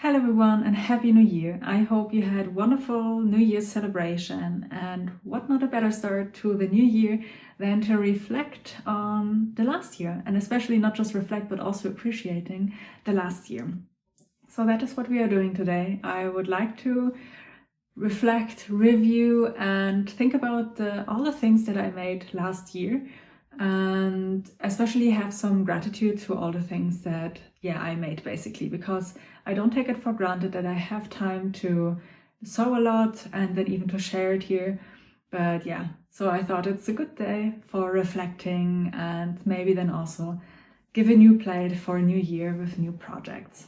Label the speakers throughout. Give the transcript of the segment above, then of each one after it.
Speaker 1: Hello everyone and Happy New Year! I hope you had a wonderful New Year's celebration, and what not a better start to the new year than to reflect on the last year, and especially not just reflect but also appreciating the last year. So that is what we are doing today. I would like to reflect, review and think about all the things that I made last year, and especially have some gratitude to all the things that I made, basically, because I don't take it for granted that I have time to sew a lot and then even to share it here. But so I thought it's a good day for reflecting and maybe then also give a new plate for a new year with new projects.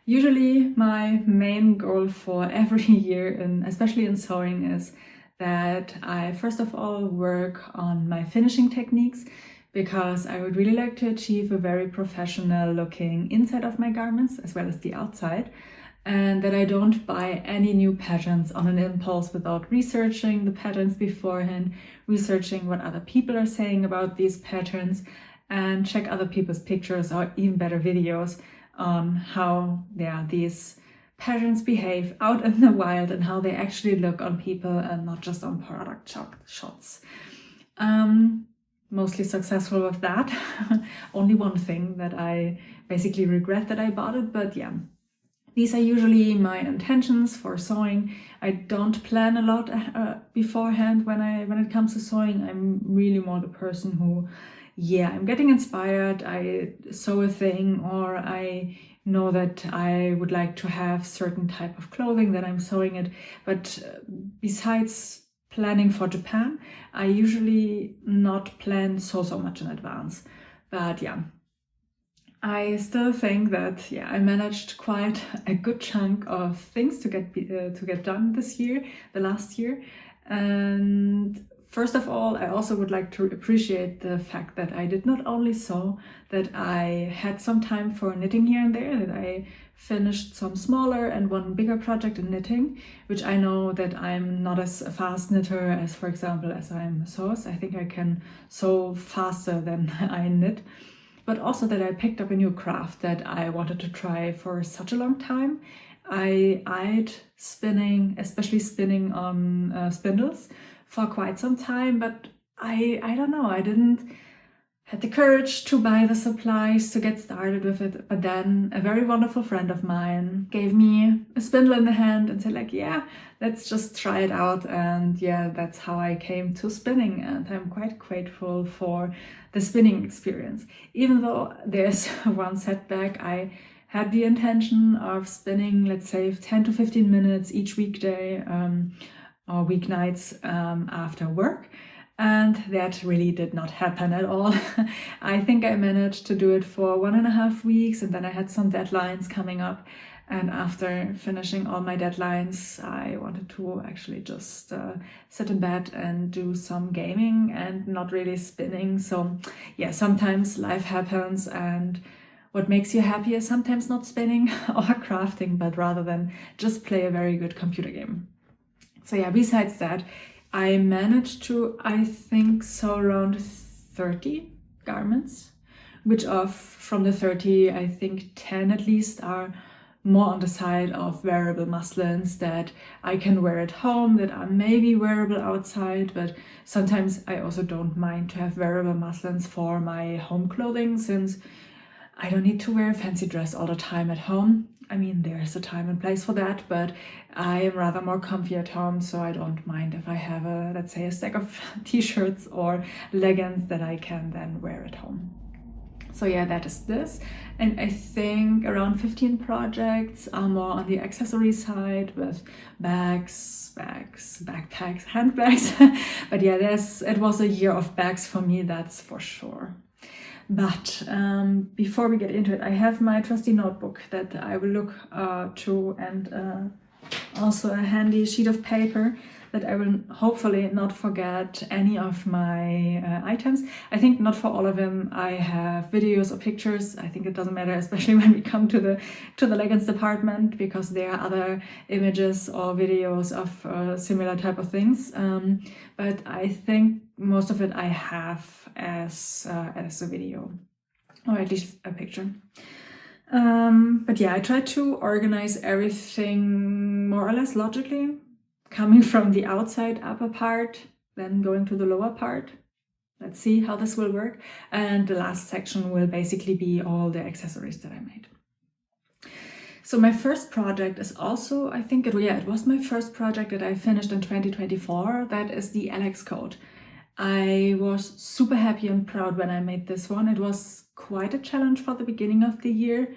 Speaker 1: Usually my main goal for every year, and especially in sewing, is that I first of all work on my finishing techniques, because I would really like to achieve a very professional looking inside of my garments as well as the outside, and that I don't buy any new patterns on an impulse without researching the patterns beforehand, researching what other people are saying about these patterns, and check other people's pictures or even better videos on how these patterns behave out in the wild and how they actually look on people and not just on product shots. Mostly successful with that. Only one thing that I basically regret that I bought it, but these are usually my intentions for sewing. I don't plan a lot beforehand when it comes to sewing. I'm really more the person who, I'm getting inspired, I sew a thing, or I know that I would like to have certain type of clothing, that I'm sewing it. But besides planning for Japan, I usually not plan so much in advance. But I still think that I managed quite a good chunk of things to get done this year, the last year. And first of all, I also would like to appreciate the fact that I did not only sew, that I had some time for knitting here and there, that I finished some smaller and one bigger project in knitting, which I know that I'm not as a fast knitter as, for example, as I'm a sewer. I think I can sew faster than I knit. But also that I picked up a new craft that I wanted to try for such a long time. I eyed spinning, especially spinning on spindles, for quite some time, but I don't know, I didn't had the courage to buy the supplies to get started with it. But then a very wonderful friend of mine gave me a spindle in the hand and said, like, let's just try it out. And that's how I came to spinning, and I'm quite grateful for the spinning experience. Even though there's one setback, I had the intention of spinning, let's say, 10 to 15 minutes each weekday or weeknights after work. And that really did not happen at all. I think I managed to do it for 1.5 weeks, and then I had some deadlines coming up. And after finishing all my deadlines, I wanted to actually just sit in bed and do some gaming and not really spinning. So sometimes life happens, and what makes you happy is sometimes not spinning or crafting, but rather than just play a very good computer game. So besides that, I managed to, I think, sew around 30 garments, which from the 30, I think 10 at least are more on the side of wearable muslins that I can wear at home, that are maybe wearable outside, but sometimes I also don't mind to have wearable muslins for my home clothing, since I don't need to wear a fancy dress all the time at home. I mean, there's a time and place for that, but I am rather more comfy at home, so I don't mind if I have let's say, a stack of t-shirts or leggings that I can then wear at home. So that is this. And I think around 15 projects are more on the accessory side, with bags, backpacks, handbags. But it was a year of bags for me, that's for sure. But before we get into it, I have my trusty notebook that I will look to, and also a handy sheet of paper that I will hopefully not forget any of my items. I think not for all of them I have videos or pictures. I think it doesn't matter, especially when we come to the leggings department, because there are other images or videos of similar type of things. But I think most of it I have as a video, or at least a picture. But yeah, I tried to organize everything more or less logically, coming from the outside upper part, then going to the lower part. Let's see how this will work. And the last section will basically be all the accessories that I made. So my first project is also, I think it was my first project that I finished in 2024. That is the Alex coat. I was super happy and proud when I made this one. It was quite a challenge for the beginning of the year.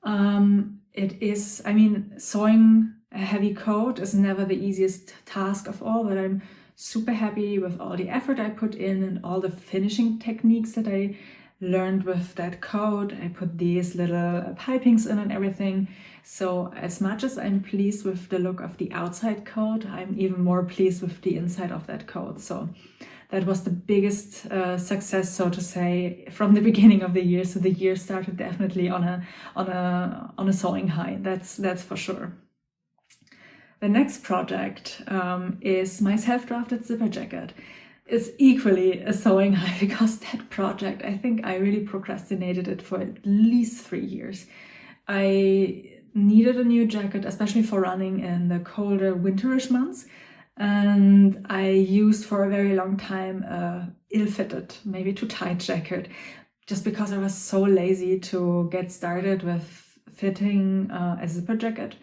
Speaker 1: It is, I mean, sewing a heavy coat is never the easiest task of all, but I'm super happy with all the effort I put in and all the finishing techniques that I learned with that coat. I put these little pipings in and everything. So as much as I'm pleased with the look of the outside coat, I'm even more pleased with the inside of that coat. So that was the biggest success, so to say, from the beginning of the year. So the year started definitely on a sewing high. That's for sure. The next project is my self-drafted zipper jacket. It's equally a sewing high because that project, I think I really procrastinated it for at least 3 years. I needed a new jacket, especially for running in the colder winterish months. And I used for a very long time a ill-fitted, maybe too tight jacket, just because I was so lazy to get started with fitting a zipper jacket.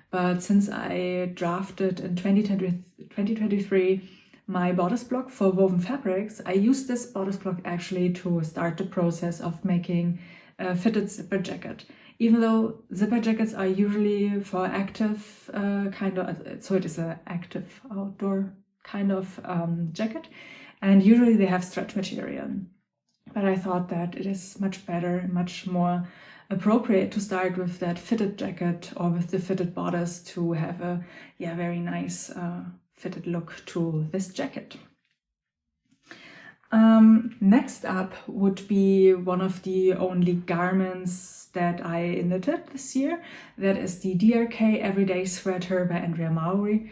Speaker 1: But since I drafted in 2023 my bodice block for woven fabrics, I used this bodice block actually to start the process of making a fitted zipper jacket. Even though zipper jackets are usually for active so it is an active outdoor kind of jacket, and usually they have stretch material. But I thought that it is much better, much more appropriate to start with that fitted jacket or with the fitted bodice to have a very nice fitted look to this jacket. Next up would be one of the only garments that I knitted this year. That is the DRK Everyday Sweater by Andrea Mowry.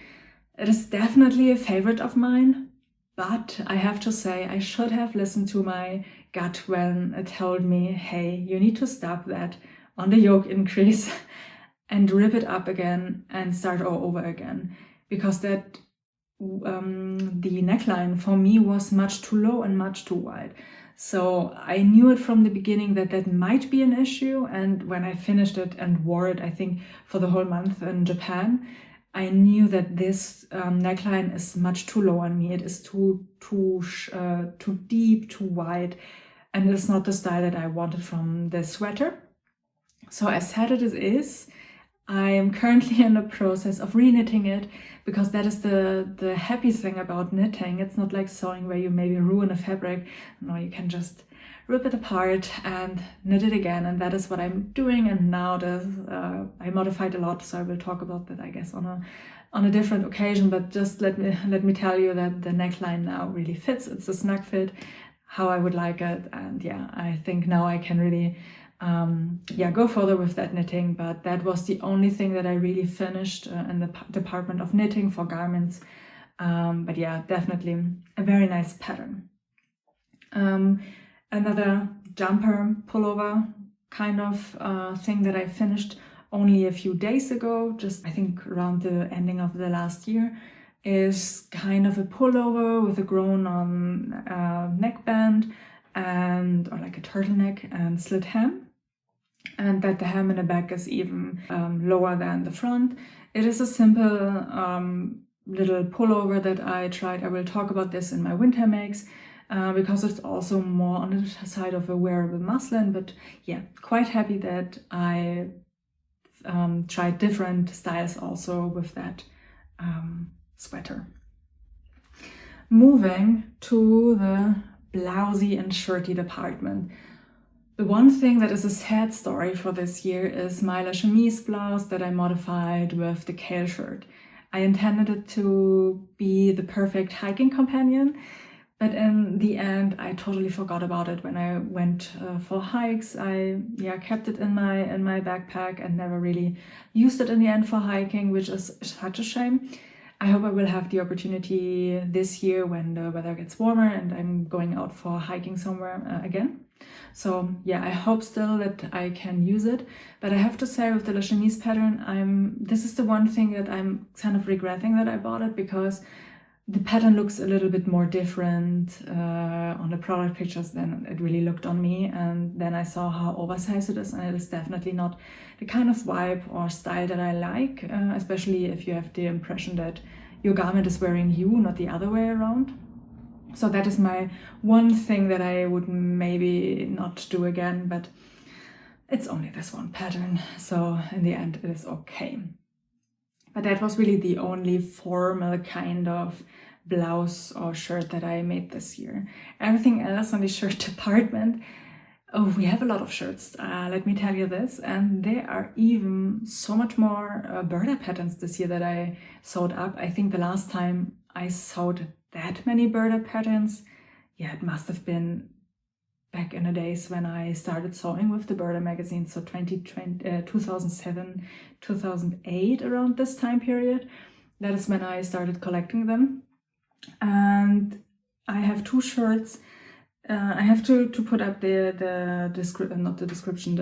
Speaker 1: It is definitely a favorite of mine, but I have to say I should have listened to my gut when it told me, hey, you need to stop that on the yoke increase and rip it up again and start all over again, because that the neckline for me was much too low and much too wide. So I knew it from the beginning that might be an issue, and when I finished it and wore it, I think for the whole month in Japan, I knew that this neckline is much too low on me. It is too deep, too wide, and it's not the style that I wanted from the sweater. So as sad as it is, I am currently in the process of re-knitting it, because that is the happy thing about knitting. It's not like sewing where you maybe ruin a fabric. No, you can just rip it apart and knit it again, and that is what I'm doing. And now I modified a lot, so I will talk about that, I guess, on a different occasion. But just let me tell you that the neckline now really fits. It's a snug fit, how I would like it, and yeah, I think now I can really go further with that knitting. But that was the only thing that I really finished in the department of knitting for garments. But yeah, definitely a very nice pattern. Another jumper pullover kind of thing that I finished only a few days ago, just I think around the ending of the last year, is kind of a pullover with a grown on neckband or like a turtleneck and slit hem. And that the hem in the back is even lower than the front. It is a simple little pullover that I tried. I will talk about this in my winter makes because it's also more on the side of a wearable muslin. But yeah, quite happy that I tried different styles also with that sweater. Moving to the blousey and shirty department. The one thing that is a sad story for this year is my La Chemise blouse that I modified with the kale shirt. I intended it to be the perfect hiking companion, but in the end I totally forgot about it when I went for hikes. I kept it in my backpack and never really used it in the end for hiking, which is such a shame. I hope I will have the opportunity this year when the weather gets warmer and I'm going out for hiking somewhere again. So yeah, I hope still that I can use it. But I have to say with the La Chemise pattern, this is the one thing that I'm kind of regretting that I bought it, because the pattern looks a little bit more different on the product pictures than it really looked on me. And then I saw how oversized it is, and it is definitely not the kind of vibe or style that I like, especially if you have the impression that your garment is wearing you, not the other way around. So that is my one thing that I would maybe not do again, but it's only this one pattern, so in the end it is okay. But that was really the only formal kind of blouse or shirt that I made this year. Everything else on the shirt department, oh, we have a lot of shirts, let me tell you this. And there are even so much more Burda patterns this year that I sewed up. I think the last time I sewed that many Burda patterns, yeah, it must have been back in the days when I started sewing with the Burda magazine, so 2007, 2008, around this time period. That is when I started collecting them. And I have two shirts. I have to put up the description, not the description,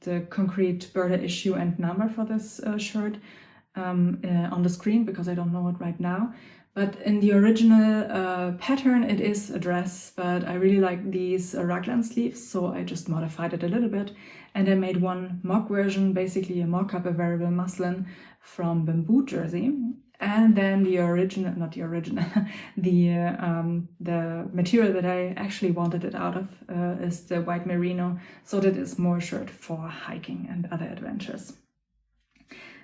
Speaker 1: the concrete Burda issue and number for this shirt on the screen, because I don't know it right now. But in the original pattern, it is a dress, but I really like these raglan sleeves, so I just modified it a little bit. And I made one mock version, basically a mock-up, a wearable muslin from bamboo jersey. And then the original, not the original, the material that I actually wanted it out of is the white merino, so that is more shirt for hiking and other adventures.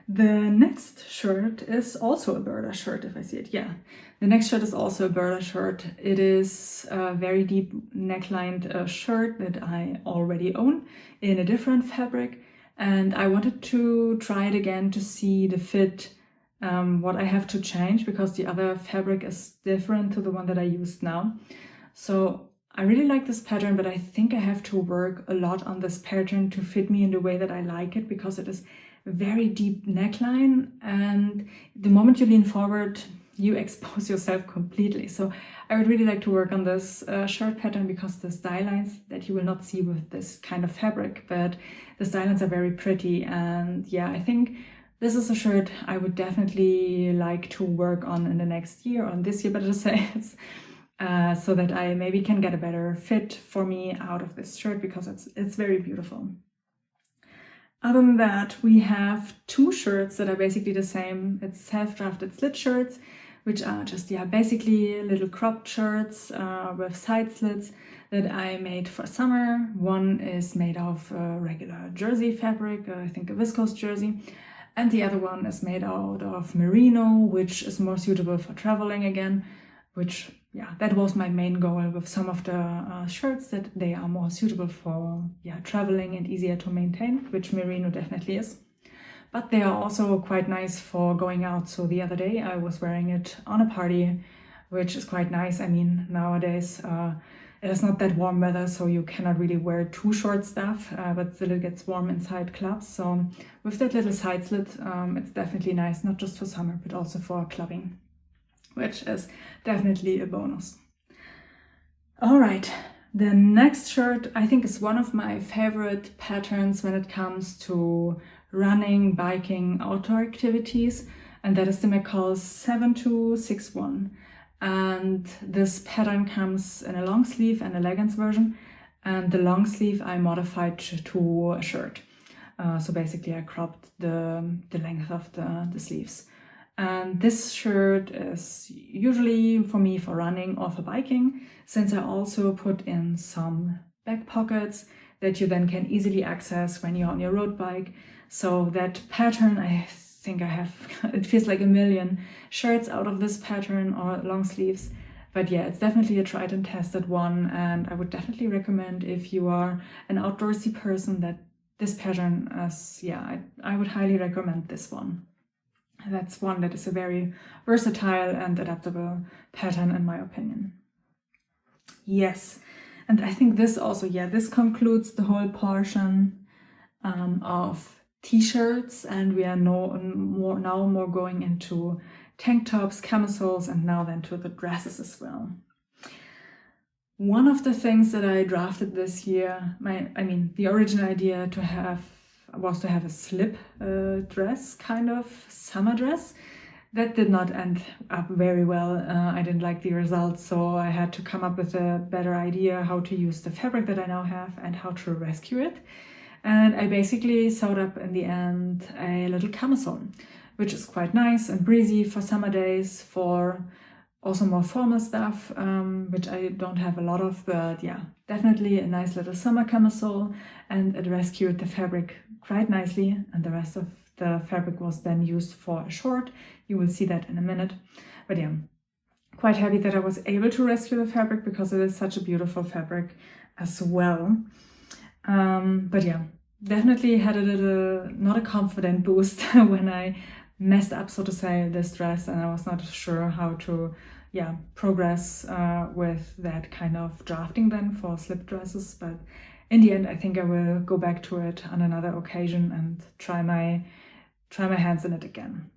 Speaker 1: The next shirt is also a Burda shirt, if I see it. Yeah, the next shirt is also a Burda shirt. It is a very deep necklined shirt that I already own in a different fabric. And I wanted to try it again to see the fit, what I have to change, because the other fabric is different to the one that I used now. So I really like this pattern, but I think I have to work a lot on this pattern to fit me in the way that I like it, because it is very deep neckline, and the moment you lean forward you expose yourself completely. So I would really like to work on this shirt pattern, because the style lines that you will not see with this kind of fabric, but the style lines are very pretty. And yeah, I think this is a shirt I would definitely like to work on in the next year, or this year better to say, so that I maybe can get a better fit for me out of this shirt, because it's very beautiful. Other than that, we have two shirts that are basically the same. It's self-drafted slit shirts, which are just, yeah, basically little cropped shirts with side slits that I made for summer. One is made of regular jersey fabric, I think a viscose jersey, and the other one is made out of merino, which is more suitable for traveling again, which, yeah, that was my main goal with some of the shirts, that they are more suitable for, yeah, traveling and easier to maintain, which merino definitely is. But they are also quite nice for going out. So the other day I was wearing it on a party, which is quite nice. I mean, nowadays it is not that warm weather, so you cannot really wear too short stuff, but still it gets warm inside clubs. So with that little side slit, it's definitely nice, not just for summer, but also for clubbing, which is definitely a bonus. All right, the next shirt I think is one of my favorite patterns when it comes to running, biking, outdoor activities, and that is the McCall 7261. And this pattern comes in a long sleeve and a leggings version, and the long sleeve I modified to a shirt. So basically I cropped the length of the sleeves. And this shirt is usually for me for running or for biking, since I also put in some back pockets that you then can easily access when you're on your road bike. So that pattern, I think I have, it feels like a million shirts out of this pattern or long sleeves. But yeah, it's definitely a tried and tested one, and I would definitely recommend, if you are an outdoorsy person, that this pattern is, yeah, I would highly recommend this one. That's one that is a very versatile and adaptable pattern in my opinion. Yes, and I think this also, yeah, this concludes the whole portion of t-shirts, and we are now more going into tank tops, camisoles, and now then to the dresses as well. One of the things that I drafted this year, the original idea was to have a slip dress, kind of summer dress. That did not end up very well. I didn't like the results, so I had to come up with a better idea how to use the fabric that I now have and how to rescue it. And I basically sewed up in the end a little camisole, which is quite nice and breezy for summer days, for also more formal stuff, which I don't have a lot of, but yeah, definitely a nice little summer camisole, and it rescued the fabric quite nicely, and the rest of the fabric was then used for a short. You will see that in a minute. But yeah, quite happy that I was able to rescue the fabric because it is such a beautiful fabric as well. But yeah, definitely had a little, not a confident boost when I messed up, so to say, this dress, and I was not sure how to progress with that kind of drafting then for slip dresses. But in the end, I think I will go back to it on another occasion and try my hands in it again.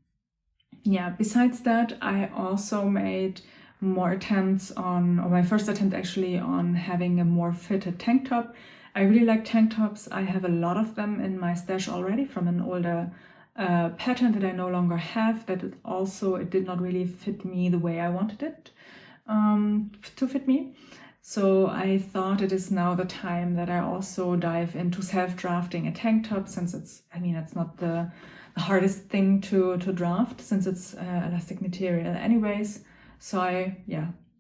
Speaker 1: Yeah, besides that, I also made more attempts on, or my first attempt actually, on having a more fitted tank top. I really like tank tops. I have a lot of them in my stash already from an older pattern that I no longer have, that it did not really fit me the way I wanted it to fit me. So I thought it is now the time that I also dive into self-drafting a tank top, since it's not the hardest thing to draft, since it's elastic material anyways. So I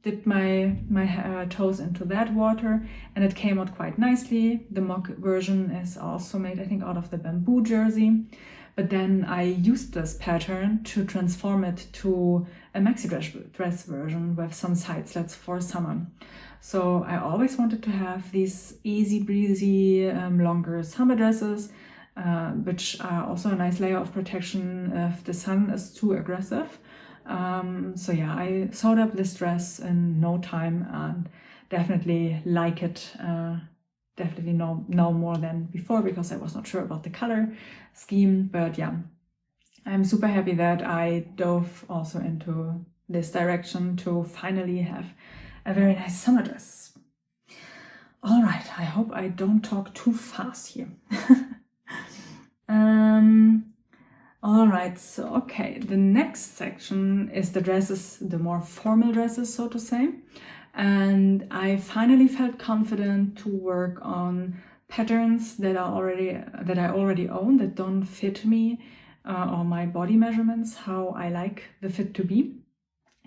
Speaker 1: dipped my toes into that water, and it came out quite nicely. The mock version is also made, I think, out of the bamboo jersey. But then I used this pattern to transform it to a maxi dress version with some side slits for summer. So I always wanted to have these easy breezy longer summer dresses, which are also a nice layer of protection if the sun is too aggressive. So yeah, I sewed up this dress in no time and definitely like it. Definitely know more than before, because I was not sure about the color scheme. But yeah, I'm super happy that I dove also into this direction to finally have a very nice summer dress. All right, I hope I don't talk too fast here. All right, so okay, the next section is the dresses, the more formal dresses, so to say. And I finally felt confident to work on patterns that I already own, that don't fit me or my body measurements, how I like the fit to be.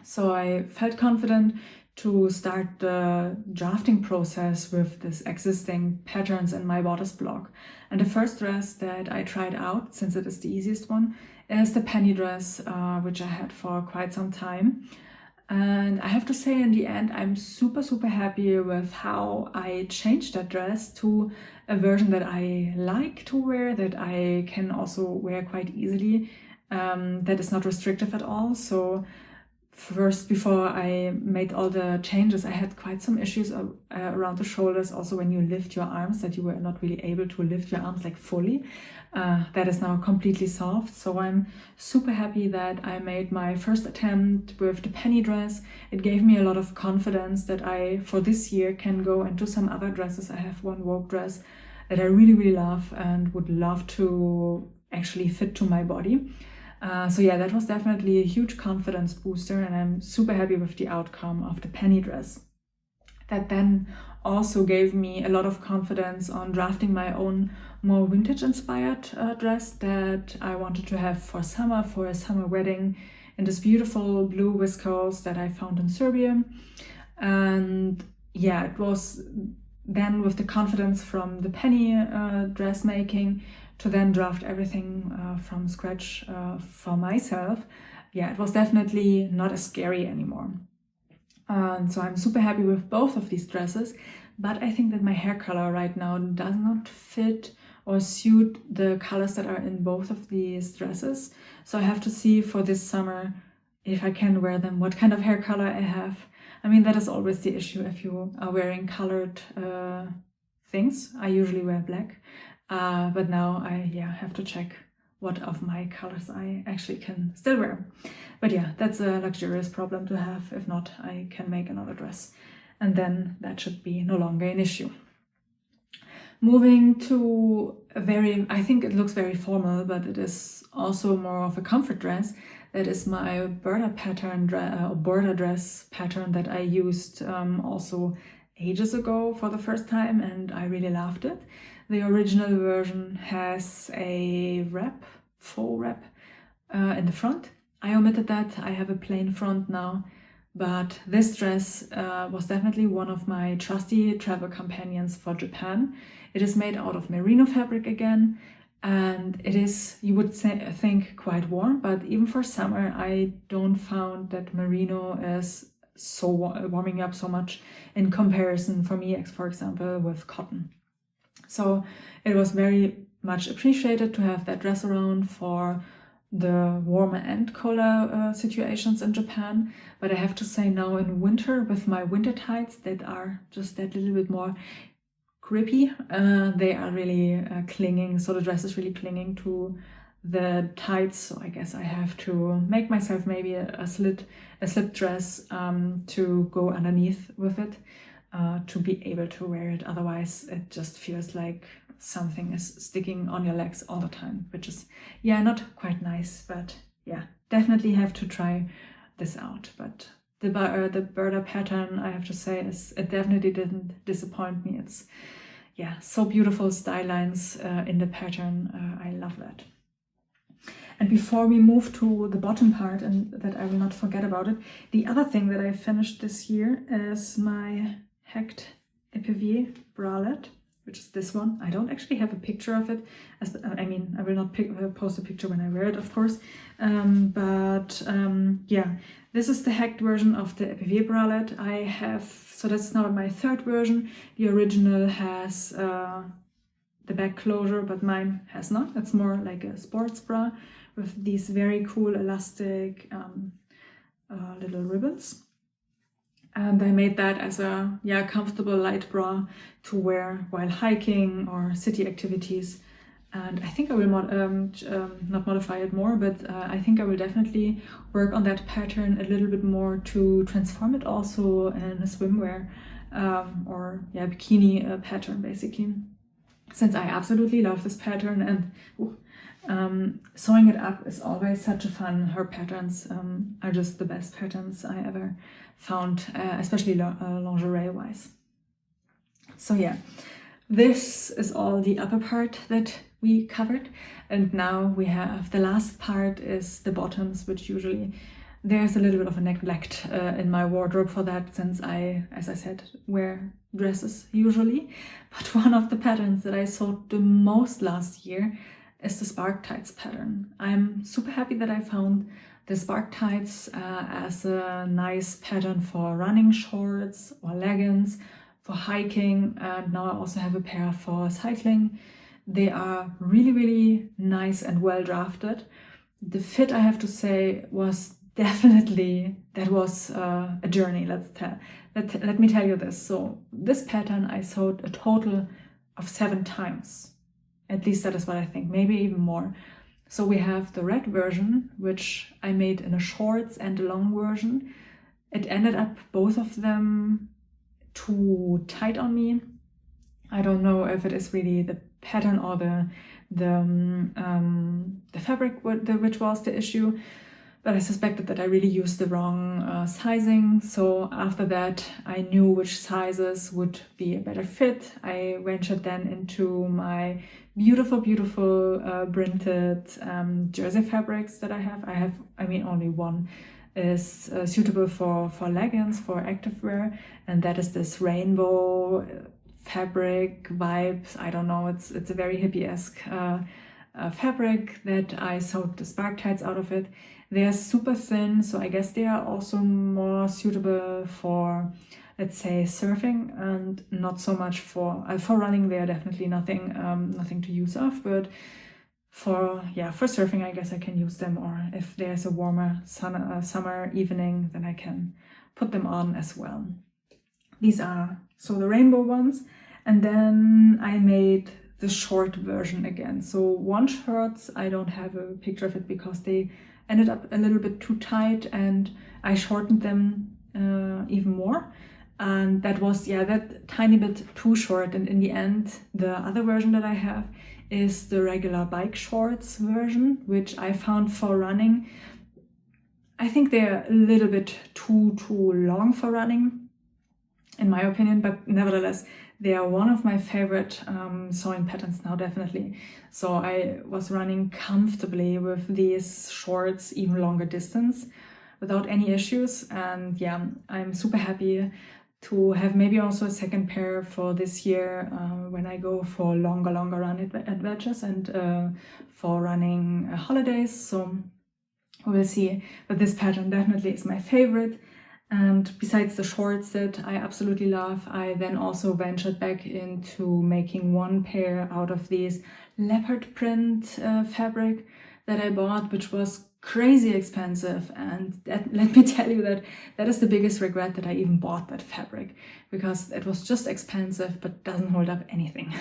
Speaker 1: So I felt confident to start the drafting process with this existing patterns in my bodice blog. And the first dress that I tried out, since it is the easiest one, is the penny dress, which I had for quite some time. And I have to say, in the end, I'm super, super happy with how I changed that dress to a version that I like to wear, that I can also wear quite easily, that is not restrictive at all. So first, before I made all the changes, I had quite some issues around the shoulders. Also, when you lift your arms, that you were not really able to lift your arms like fully. That is now completely solved. So I'm super happy that I made my first attempt with the penny dress. It gave me a lot of confidence that I, for this year, can go into some other dresses. I have one Vogue dress that I really, really love and would love to actually fit to my body. So yeah, that was definitely a huge confidence booster, and I'm super happy with the outcome of the penny dress. That then also gave me a lot of confidence on drafting my own more vintage inspired dress that I wanted to have for summer, for a summer wedding, in this beautiful blue viscose that I found in Serbia. And yeah, it was then with the confidence from the penny dressmaking to then draft everything from scratch for myself. Yeah, it was definitely not as scary anymore. And so I'm super happy with both of these dresses, but I think that my hair color right now does not fit or suit the colors that are in both of these dresses. So I have to see for this summer if I can wear them, what kind of hair color I have. I mean, that is always the issue if you are wearing colored things. I usually wear black. But now I have to check what of my colors I actually can still wear. But yeah, that's a luxurious problem to have. If not, I can make another dress and then that should be no longer an issue. Moving to I think it looks very formal, but it is also more of a comfort dress. That is my Burda pattern, Burda dress pattern that I used also ages ago for the first time, and I really loved it. The original version has a faux wrap in the front. I omitted that. I have a plain front now, but this dress was definitely one of my trusty travel companions for Japan. It is made out of merino fabric again, and it is, you would think, quite warm, but even for summer I don't found that merino is so warming up so much in comparison for me, for example, with cotton. So it was very much appreciated to have that dress around for the warmer and colder situations in Japan. But I have to say, now in winter, with my winter tights that are just that little bit more grippy, they are really clinging. So the dress is really clinging to the tights. So I guess I have to make myself maybe a slip dress to go underneath with it to be able to wear it. Otherwise, it just feels like something is sticking on your legs all the time, which is, yeah, not quite nice. But yeah, definitely have to try this out. But the Burda pattern, I have to say, it definitely didn't disappoint me. It's, yeah, so beautiful style lines in the pattern. I love that. And before we move to the bottom part, and that I will not forget about it, the other thing that I finished this year is my hacked épervier bralette, which is this one. I don't actually have a picture of it. I mean, I will not post a picture when I wear it, of course. Yeah, this is the hacked version of the épervier bralette. I have, so that's now my third version. The original has the back closure, but mine has not. It's more like a sports bra with these very cool elastic little ribbons. And I made that as a comfortable light bra to wear while hiking or city activities. And I think I will not modify it more, but I think I will definitely work on that pattern a little bit more to transform it also in a swimwear or bikini pattern, basically. Since I absolutely love this pattern, and sewing it up is always such a fun. Her patterns are just the best patterns I ever found, especially lingerie wise. So yeah, this is all the upper part that we covered, and now we have the last part is the bottoms, which usually there's a little bit of a neglect in my wardrobe for that, since I, as I said, wear dresses usually. But one of the patterns that I sewed the most last year is the spark tights pattern. I'm super happy that I found the spark tights as a nice pattern for running shorts or leggings, for hiking, and now I also have a pair for cycling. They are really, really nice and well drafted. The fit, I have to say, was definitely, that was a journey. Let me tell you this. So this pattern I sewed a total of 7 times. At least that is what I think, maybe even more. So we have the red version, which I made in a shorts and a long version. It ended up, both of them, too tight on me. I don't know if it is really the pattern or the fabric which was the issue, but I suspected that I really used the wrong sizing. So after that, I knew which sizes would be a better fit. I ventured then into my beautiful printed jersey fabrics that I have. I mean, only one is suitable for leggings, for activewear, and that is this rainbow fabric vibes. I don't know, it's a very hippie-esque fabric that I sewed the spark tights out of it. They are super thin, so I guess they are also more suitable for, let's say, surfing, and not so much for running. They are definitely nothing to use off, but for surfing, I guess I can use them, or if there's a warmer summer evening, then I can put them on as well. These are so the rainbow ones, and then I made the short version again. So one shorts, I don't have a picture of it because they ended up a little bit too tight, and I shortened them even more. and that was, yeah, that tiny bit too short. And in the end, the other version that I have is the regular bike shorts version, which I found for running. I think they're a little bit too long for running, in my opinion, but nevertheless, they are one of my favorite sewing patterns now, definitely. So I was running comfortably with these shorts, even longer distance, without any issues. And yeah, I'm super happy to have maybe also a second pair for this year when I go for longer run adventures and for running holidays. So we'll see, but this pattern definitely is my favorite. And besides the shorts that I absolutely love, I then also ventured back into making one pair out of these leopard print fabric that I bought, which was crazy expensive. And let me tell you that is the biggest regret, that I even bought that fabric, because it was just expensive but doesn't hold up anything.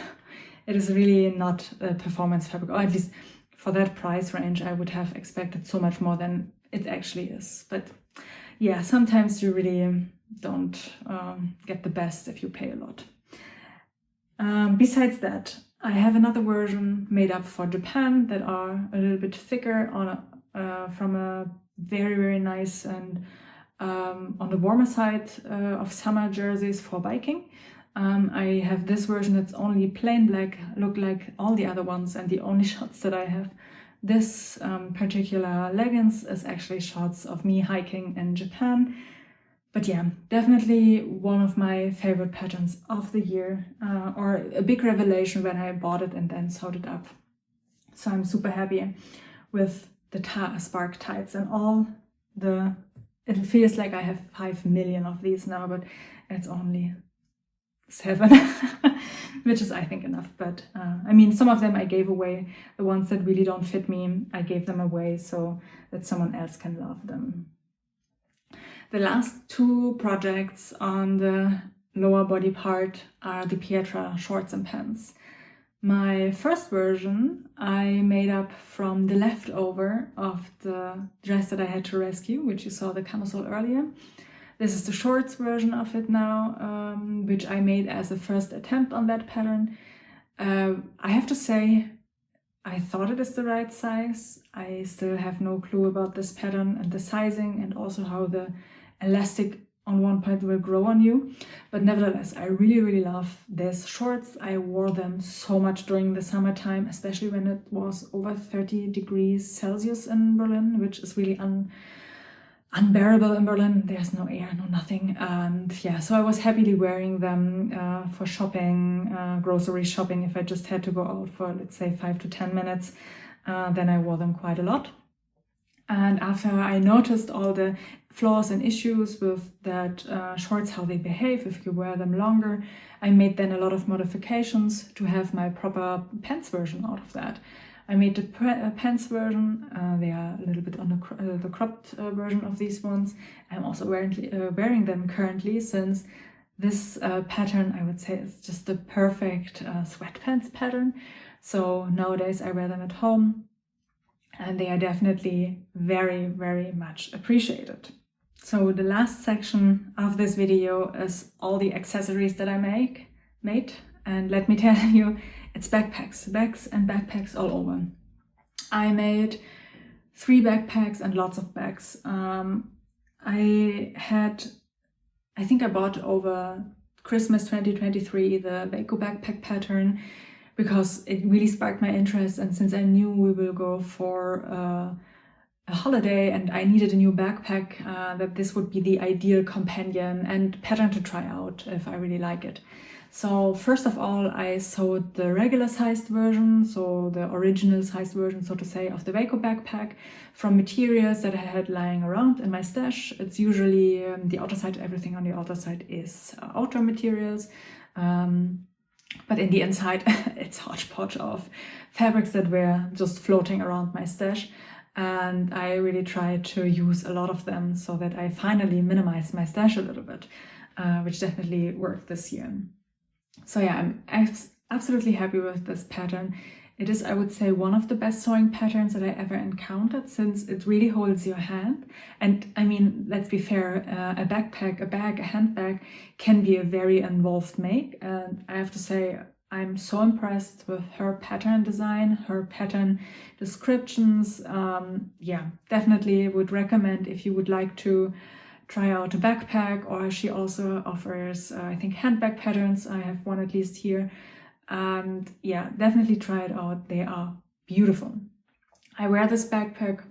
Speaker 1: It is really not a performance fabric, or at least for that price range I would have expected so much more than it actually is. But yeah, sometimes you really don't get the best if you pay a lot. Besides that, I have another version made up for Japan that are a little bit thicker from a very nice and on the warmer side of summer jerseys for biking. I have this version that's only plain black, look like all the other ones, and the only shots that I have this particular leggings is actually shots of me hiking in Japan. But yeah, definitely one of my favorite patterns of the year, or a big revelation when I bought it and then sewed it up. So I'm super happy with the Spark tights and all the, it feels like I have 5 million of these now, but it's only 7, which is, I think, enough. But I mean, some of them I gave away. The ones that really don't fit me, I gave them away so that someone else can love them. The last 2 projects on the lower body part are the Pietra shorts and pants. My first version I made up from the leftover of the dress that I had to rescue, which you saw the camisole earlier. This is the shorts version of it now, which I made as a first attempt on that pattern. I have to say, I thought it is the right size. I still have no clue about this pattern and the sizing, and also how the elastic on one point will grow on you. But nevertheless, I really love these shorts. I wore them so much during the summertime, especially when it was over 30 degrees Celsius in Berlin, which is really unbearable in Berlin. There's no air, no nothing. And yeah, so I was happily wearing them for shopping, grocery shopping. If I just had to go out for, let's say, 5 to 10 minutes, then I wore them quite a lot. And after I noticed all the flaws and issues with that shorts, how they behave if you wear them longer, I made then a lot of modifications to have my proper pants version out of that. I made the pants version. They are a little bit on the cropped version of these ones. I'm also wearing them currently, since this pattern, I would say, is just the perfect sweatpants pattern. So nowadays I wear them at home, and they are definitely very much appreciated. So the last section of this video is all the accessories that I made. And let me tell you, it's bags and backpacks all over. I made 3 backpacks and lots of bags. I think I bought over Christmas 2023 the Waco backpack pattern, because it really sparked my interest, and since I knew we will go for a holiday and I needed a new backpack, that this would be the ideal companion and pattern to try out if I really like it. So first of all, I sewed the regular sized version, so the original sized version, so to say, of the Waco backpack from materials that I had lying around in my stash. It's usually the outer side, everything on the outer side is outdoor materials. But in the inside, it's hodgepodge of fabrics that were just floating around my stash. And I really tried to use a lot of them so that I finally minimized my stash a little bit, which definitely worked this year. So yeah, I'm absolutely happy with this pattern. It is, I would say, one of the best sewing patterns that I ever encountered, since it really holds your hand. And I mean, let's be fair, a backpack, a bag, a handbag can be a very involved make. And I have to say, I'm so impressed with her pattern design, her pattern descriptions. Yeah, definitely would recommend if you would like to try out a backpack, or she also offers, I think, handbag patterns. I have one at least here. And yeah, definitely try it out. They are beautiful. I wear this backpack,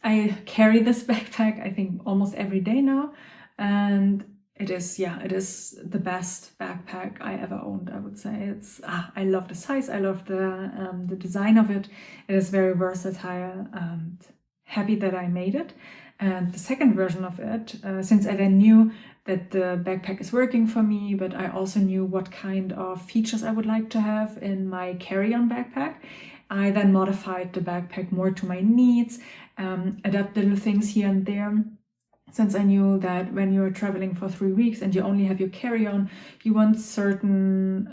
Speaker 1: I carry this backpack, I think, almost every day now. And it is the best backpack I ever owned, I would say. I love the size, I love the design of it. It is very versatile, and happy that I made it. And the second version of it, since I then knew that the backpack is working for me, but I also knew what kind of features I would like to have in my carry-on backpack, I then modified the backpack more to my needs, adapt little things here and there. Since I knew that when you're traveling for 3 weeks and you only have your carry-on, you want certain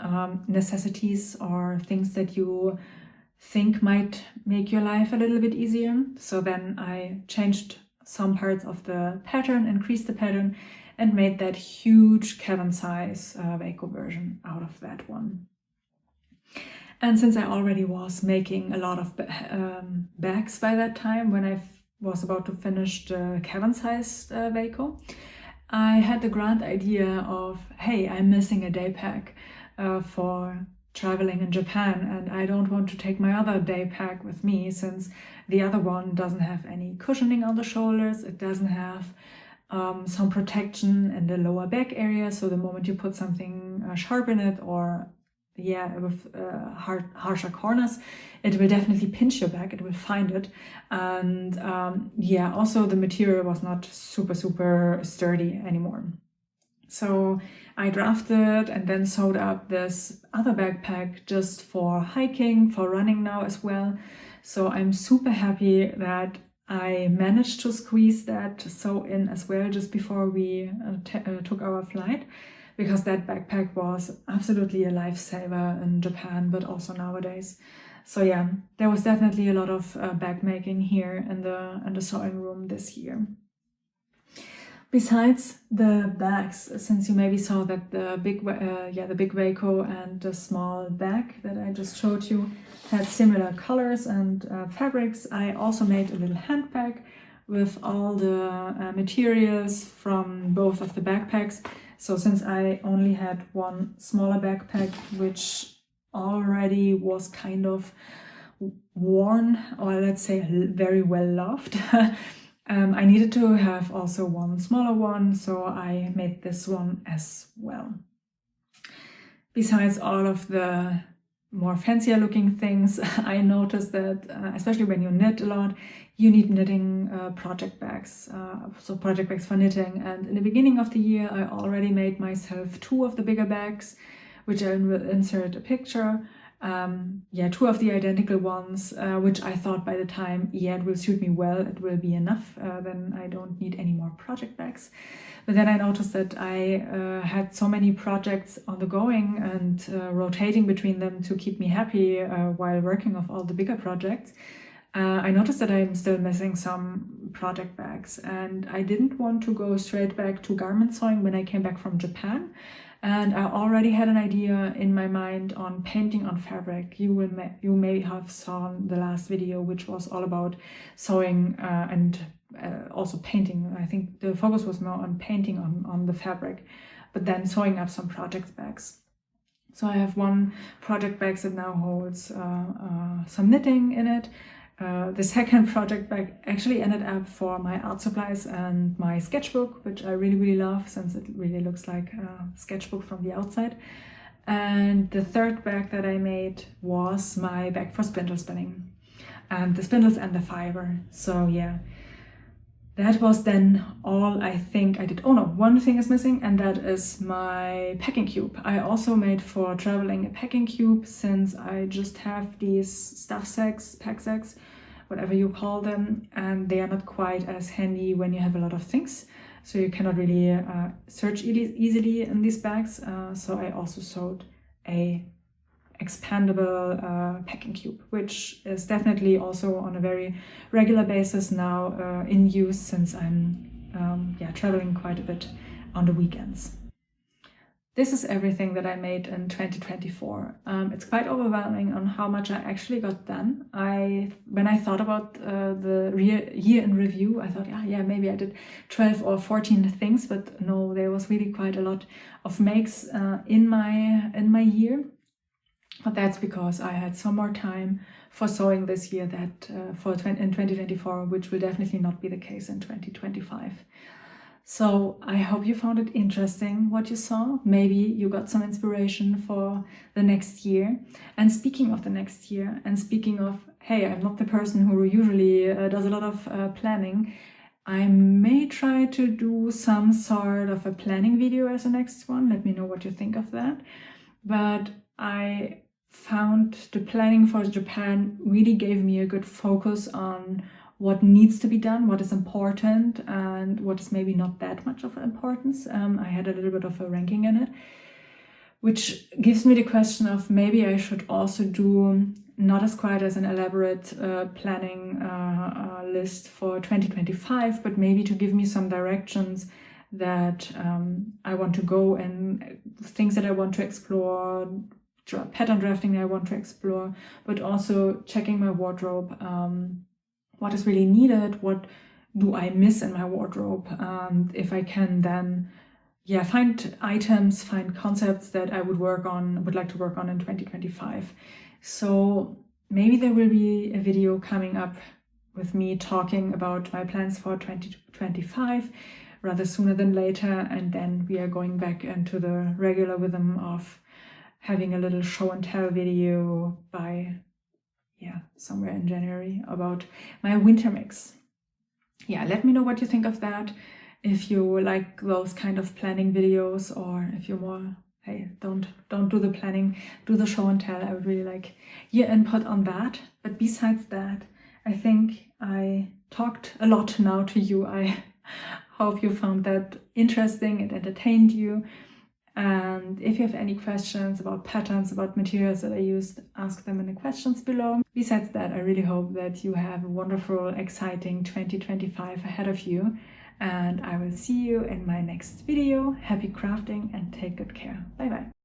Speaker 1: necessities or things that you think might make your life a little bit easier. So then I changed some parts of the pattern, increased the pattern, and made that huge cabin size Waco version out of that one. And since I already was making a lot of bags by that time, when I was about to finish the cabin sized Waco, I had the grand idea of, hey, I'm missing a day pack for traveling in Japan, and I don't want to take my other day pack with me, since the other one doesn't have any cushioning on the shoulders. It doesn't have some protection in the lower back area, so the moment you put something sharp in it, or with harsher corners, it will definitely pinch your back, it will find it. And also the material was not super sturdy anymore. So I drafted and then sewed up this other backpack just for hiking, for running now as well. So I'm super happy that I managed to squeeze that sew in as well just before we took our flight, because that backpack was absolutely a lifesaver in Japan, but also nowadays. So yeah, there was definitely a lot of bag making here in the sewing room this year. Besides the bags, since you maybe saw that the big Waco and the small bag that I just showed you had similar colors and fabrics, I also made a little handbag with all the materials from both of the backpacks. So since I only had one smaller backpack, which already was kind of worn, or let's say very well loved, I needed to have also one smaller one, so I made this one as well. Besides all of the more fancier looking things, I noticed that especially when you knit a lot, you need knitting project bags, so project bags for knitting. And in the beginning of the year, I already made myself 2 of the bigger bags, which I will insert a picture. 2 of the identical ones, which I thought by the time, it will suit me well, it will be enough, then I don't need any more project bags. But then I noticed that I had so many projects on the going and rotating between them to keep me happy while working on all the bigger projects. I noticed that I'm still missing some project bags, and I didn't want to go straight back to garment sewing when I came back from Japan. And I already had an idea in my mind on painting on fabric. You may have seen the last video, which was all about sewing and also painting. I think the focus was more on painting on the fabric, but then sewing up some project bags. So I have one project bag that now holds some knitting in it. The second project bag actually ended up for my art supplies and my sketchbook, which I really love, since it really looks like a sketchbook from the outside. And the third bag that I made was my bag for spindle spinning, and the spindles and the fiber. So yeah, that was then all I think I did. Oh no, one thing is missing, and that is my packing cube. I also made for traveling a packing cube, since I just have these stuff sacks, pack sacks, whatever you call them, and they are not quite as handy when you have a lot of things. So you cannot really search easily in these bags. So I also sewed a expandable packing cube, which is definitely also on a very regular basis now in use, since I'm traveling quite a bit on the weekends. This is everything that I made in 2024. It's quite overwhelming on how much I actually got done. When I thought about the year in review, I thought, yeah, maybe I did 12 or 14 things, but no, there was really quite a lot of makes in my year. But that's because I had some more time for sewing this year that in 2024, which will definitely not be the case in 2025. So I hope you found it interesting what you saw. Maybe you got some inspiration for the next year. And speaking of the next year, and speaking of, hey, I'm not the person who usually does a lot of planning, I may try to do some sort of a planning video as the next one. Let me know what you think of that. But I found the planning for Japan really gave me a good focus on what needs to be done, what is important, and what is maybe not that much of importance. I had a little bit of a ranking in it, which gives me the question of maybe I should also do not as quite as an elaborate planning list for 2025, but maybe to give me some directions that I want to go and things that I want to explore, pattern drafting that I want to explore, but also checking my wardrobe. What is really needed, what do I miss in my wardrobe, and if I can then find items, find concepts that I would like to work on in 2025. So maybe there will be a video coming up with me talking about my plans for 2025 rather sooner than later, and then we are going back into the regular rhythm of having a little show and tell video by somewhere in January about my winter mix. Let me know what you think of that. If you like those kind of planning videos, or if you're more, hey, don't do the planning, do the show and tell. I would really like your input on that. But besides that, I think I talked a lot now to you. I hope you found that interesting and entertained you. And if you have any questions about patterns, about materials that I used, ask them in the questions below. Besides that, I really hope that you have a wonderful, exciting 2025 ahead of you. And I will see you in my next video. Happy crafting and take good care. Bye bye.